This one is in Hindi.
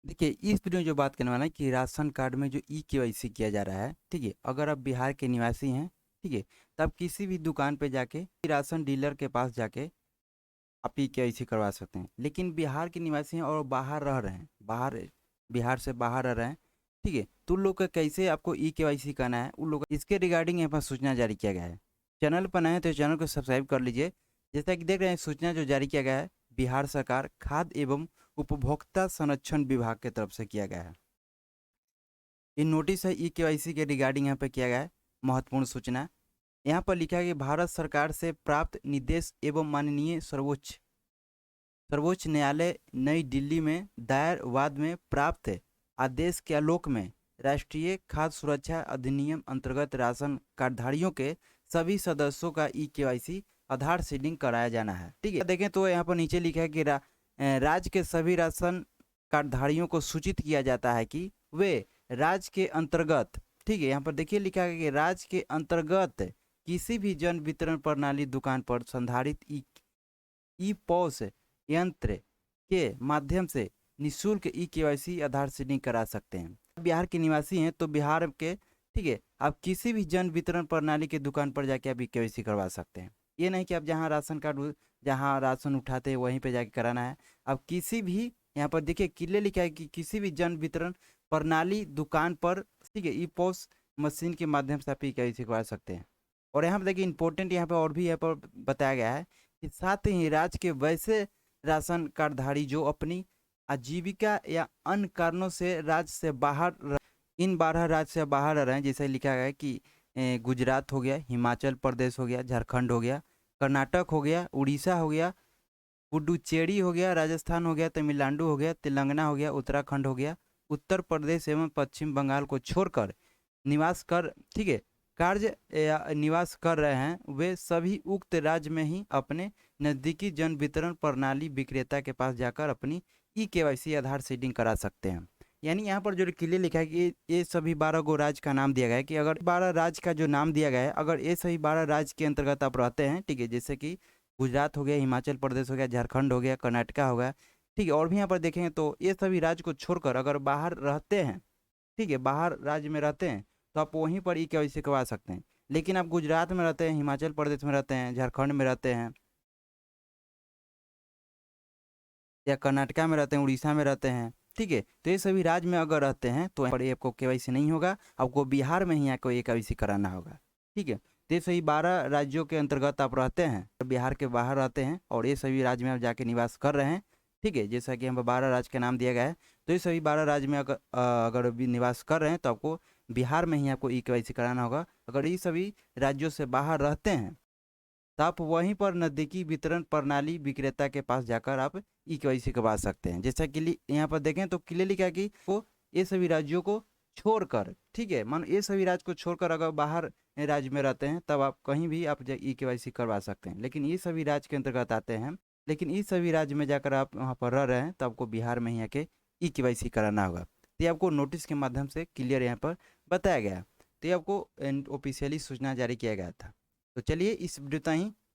देखिए, इस वीडियो में जो बात करने वाला है कि राशन कार्ड में जो ई-केवाईसी किया जा रहा है, ठीक है? अगर आप बिहार के निवासी हैं, ठीक है? तो आप किसी भी दुकान पे जाके राशन डीलर के पास जाके आप ई-केवाईसी करवा सकते हैं। लेकिन बिहार के निवासी हैं और बाहर रह रहे हैं, बिहार से बाहर रह रहे हैं, ठीक है? तो उन लोग का कैसे आपको ई-केवाईसी करना है, उन लोग का इसके रिगार्डिंग यहाँ पर सूचना जारी किया गया है। चैनल पर नए हैं तो चैनल को सब्सक्राइब कर लीजिए। जैसा कि देख रहे हैं सूचना जो जारी किया गया है, बिहार सरकार खाद्य एवं उपभोक्ता संरक्षण विभाग की तरफ से किया गया है। ये नोटिस है ई-केवाईसी के रिगार्डिंग यहाँ पे किया गया है। महत्वपूर्ण सूचना यहाँ पर लिखा है कि भारत सरकार से प्राप्त निर्देश एवं माननीय सर्वोच्च सर्वोच्च न्यायालय नई दिल्ली में दायर वाद में प्राप्त आदेश के आलोक में राष्ट्रीय खाद्य सुरक्षा अधिनियम अंतर्गत राशन कार्डधारियों के सभी सदस्यों का ई-केवाईसी आधार से लिंक कराया जाना है। ठीक है, देखें तो यहाँ पर नीचे लिखा है कि राज्य के सभी राशन कार्डधारियों को सूचित किया जाता है कि वे राज्य के अंतर्गत, ठीक है, यहाँ पर देखिए लिखा है कि राज्य के अंतर्गत किसी भी जन वितरण प्रणाली दुकान पर संधारित ई पॉस यंत्र के माध्यम से निःशुल्क ई-केवाईसी आधार से लिंक करा सकते हैं। बिहार के निवासी हैं तो बिहार के, ठीक है, आप किसी भी जन वितरण प्रणाली की दुकान पर जाके आप ई-केवाईसी करवा सकते हैं। ये नहीं कि आप जहाँ राशन उठाते हैं वहीं पे जाके कराना है। आप किसी भी, यहाँ पर देखिए क्लियर लिखा है कि किसी भी जन वितरण प्रणाली दुकान पर, ठीक है, ई पॉस मशीन के माध्यम से आप ई-केवाईसी करवा सकते हैं। और यहाँ पर देखिए इंपॉर्टेंट यहाँ पर और भी यहाँ पर बताया गया है कि साथ ही राज्य के वैसे राशन कार्डधारी जो अपनी आजीविका या अन्य कारणों से राज्य से बाहर, इन 12 राज्य से बाहर रह रहे हैं, जैसे लिखा गया है कि गुजरात हो गया, हिमाचल प्रदेश हो गया, झारखंड हो गया, कर्नाटक हो गया, उड़ीसा हो गया, पुडुचेरी हो गया, राजस्थान हो गया, तमिलनाडु हो गया, तेलंगाना हो गया, उत्तराखंड हो गया, उत्तर प्रदेश एवं पश्चिम बंगाल को छोड़कर निवास कर, ठीक है, कार्य या निवास कर रहे हैं, वे सभी उक्त राज्य में ही अपने नज़दीकी जन वितरण प्रणाली विक्रेता के पास जाकर अपनी ई-केवाईसी आधार सीडिंग करा सकते हैं। यानी यहाँ पर जो क्लियर लिखा है कि ये सभी 12 गो राज्य का नाम दिया गया है कि अगर 12 राज्य का जो नाम दिया गया है, अगर ये सभी 12 राज्य के अंतर्गत आप रहते हैं, ठीक है, जैसे कि गुजरात हो गया, हिमाचल प्रदेश हो गया, झारखंड हो गया, कर्नाटका हो गया, ठीक है, और भी यहाँ पर देखेंगे तो ये सभी राज्य को छोड़कर अगर बाहर रहते हैं, ठीक है, बाहर राज्य में रहते हैं, तो आप वहीं पर ई-केवाईसी करवा सकते हैं। लेकिन आप गुजरात में रहते हैं, हिमाचल प्रदेश में रहते हैं, झारखंड में रहते हैं, या कर्नाटका में रहते हैं, उड़ीसा में रहते हैं, ठीक है, तो ये सभी राज्य में अगर रहते हैं तो यहाँ पर ये आपको केवाईसी नहीं होगा, आपको बिहार में ही आपको ये केवाईसी कराना होगा। ठीक है, तो ये सभी 12 राज्यों के अंतर्गत आप रहते हैं, बिहार के बाहर रहते हैं और ये सभी राज्य में आप जाके निवास कर रहे हैं, ठीक है, जैसा कि यहाँ पर 12 राज्य का नाम दिया गया है, तो ये सभी 12 राज्य में अगर भी निवास कर रहे हैं तो आपको बिहार में ही आपको ई-केवाईसी कराना होगा। अगर ये सभी राज्यों से बाहर रहते हैं तो आप वहीं पर नज़दीकी वितरण प्रणाली विक्रेता के पास जाकर आप ई-केवाईसी करवा सकते हैं। जैसा कि यहाँ पर देखें तो क्लियरली क्या कि वो ये सभी राज्यों को छोड़कर, ठीक है, मान ये सभी राज्य को छोड़कर अगर बाहर राज्य में रहते हैं तब आप कहीं भी आप ई-केवाईसी करवा सकते हैं। लेकिन ये सभी राज्य के अंतर्गत आते हैं, लेकिन इस सभी राज्य में जाकर आप वहाँ पर रह रहे हैं तो आपको बिहार में ही आके ई-केवाईसी कराना होगा। तो ये आपको नोटिस के माध्यम से क्लियर यहाँ पर बताया गया। तो ये आपको ऑफिशियली सूचना जारी किया गया था। तो चलिए इस वीडियो तक ही